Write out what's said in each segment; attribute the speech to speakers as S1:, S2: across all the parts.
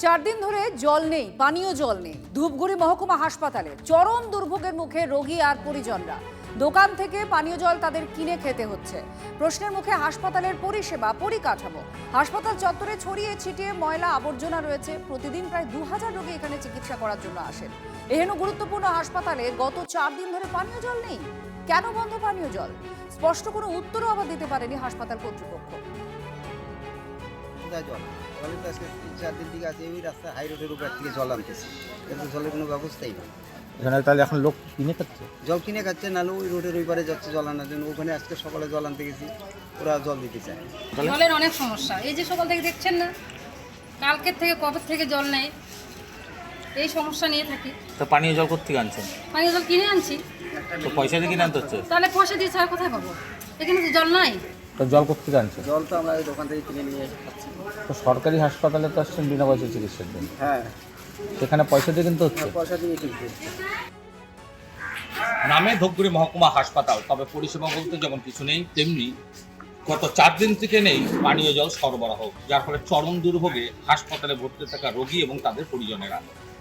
S1: 4 দিন ধরে জল নেই, পানীয় জল নেই। ধূপগুড়ি মহকুমা হাসপাতালে চরম দুর্ভোগের মুখে রোগী আর পরিজনরা। দোকান থেকে পানীয় জল তাদের কিনে খেতে হচ্ছে। প্রশ্নের মুখে হাসপাতালের পরিষেবা, পরিকাঠামো। হাসপাতাল চত্বরে ছড়িয়ে ছিটিয়ে ময়লা আবর্জনা রয়েছে। প্রতিদিন প্রায় 2000 রোগী এখানে চিকিৎসা করার জন্য আসেন। এহেন গুরুত্বপূর্ণ হাসপাতালে গত 4 দিন ধরে পানীয় জল নেই। কেন বন্ধ পানীয় জল? স্পষ্ট কোনো উত্তরও আবার দিতে পারেনি হাসপাতাল কর্তৃপক্ষ।
S2: জলের তো আজকে 3-4 দিন থেকে আছে, ওই রাস্তা হাই রোডের উপর থেকে জল আনতেছে, কিন্তু জলের কোনো ব্যবস্থাই নেই।
S3: এখানে তাহলে এখন লোক কিনে খাচ্ছে,
S2: জল কিনে খাচ্ছে, নাহলে ওই রোডের ওই পারে যাচ্ছে জল আনার জন্য। ওখানে আজকে সকালে জল আনতে গেছি, ওরা জল দিতে চায়।
S4: জলের অনেক সমস্যা। এই যে সকাল থেকে দেখছেন না, কালকের থেকে কবে থেকে জল নেই, এই সমস্যা নিয়ে থাকি।
S3: তো পানীয় জল কোথেকে আনছেন?
S4: পানীয় জল কিনে আনছি।
S3: তো পয়সা দিয়ে কিনে আনতে হচ্ছে?
S4: তাহলে পয়সা দিয়ে ছাড়া কোথায় পাবো? এখানে তো জল নাই।
S3: তো জল কোথেকে আনছেন?
S2: জল তো আমরা এই দোকান থেকে কিনে নিয়ে খাচ্ছি।
S3: তো সরকারি হাসপাতালে তো আসছেন বিনা পয়সা চিকিৎসার জন্য,
S2: হ্যাঁ,
S3: সেখানে পয়সা দিয়ে কিনতে হচ্ছে।
S2: পয়সা দিয়ে কিনতে হচ্ছে।
S5: নামে ধূপগুড়ি মহকুমা হাসপাতাল, তবে পরিষেবা বলতে যেমন কিছু নেই, তেমনি গত 4 দিন থেকে নেই পানীয় জল সরবরাহ, যার ফলে চরম দুর্ভোগে হাসপাতালে ভর্তি থাকা রোগী এবং তাদের পরিজনেরা।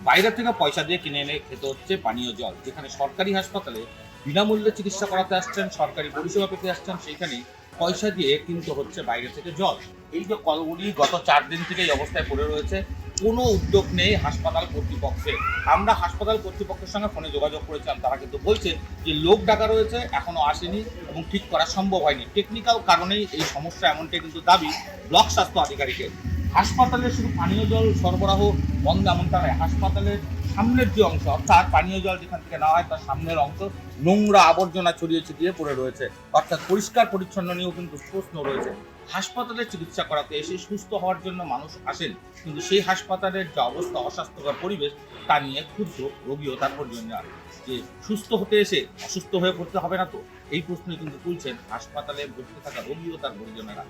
S5: বাইরে থেকে পয়সা দিয়ে কিনে এনে খেতে হচ্ছে পানীয় জল। যেখানে সরকারি হাসপাতালে বিনামূল্যে চিকিৎসা করাতে আসছেন, সরকারি পরিষেবা পেতে আসছেন, সেইখানে পয়সা দিয়ে কিনতে হচ্ছে বাইরে থেকে জল। এই যে কলগুলি গত 4 দিন থেকে এই অবস্থায় পড়ে রয়েছে, কোনো উদ্যোগ নেই হাসপাতাল কর্তৃপক্ষের। আমরা হাসপাতাল কর্তৃপক্ষের সঙ্গে ফোনে যোগাযোগ করেছিলাম, তারা কিন্তু বলছে যে লোক ডাকা রয়েছে, এখনো আসেনি এবং ঠিক করা সম্ভব হয়নি। টেকনিক্যাল কারণেই এই সমস্যা, এমনটাই কিন্তু দাবি ব্লক স্বাস্থ্য আধিকারিকের। হাসপাতালে শুধু পানীয় জল সরবরাহ বন্ধ এমনটা নয়, হাসপাতালের সামনের যে অংশ, অর্থাৎ পানীয় জল যেখান থেকে নেওয়া হয় তার সামনের অংশ নোংরা আবর্জনা ছড়িয়ে ছিটিয়ে পড়ে রয়েছে, অর্থাৎ পরিষ্কার পরিচ্ছন্ন নিয়েও কিন্তু প্রশ্ন রয়েছে। হাসপাতালে চিকিৎসা করাতে এসে সুস্থ হওয়ার জন্য মানুষ আসেন, কিন্তু সেই হাসপাতালের যে অবস্থা, অস্বাস্থ্যকর পরিবেশ, তা নিয়ে ক্ষুব্ধ রোগী ও তার পরিজনরা। যে সুস্থ হতে এসে অসুস্থ হয়ে পড়তে হবে না তো, এই প্রশ্নই কিন্তু তুলছেন হাসপাতালে ভর্তি থাকা রোগী ও তার পরিজনেরা।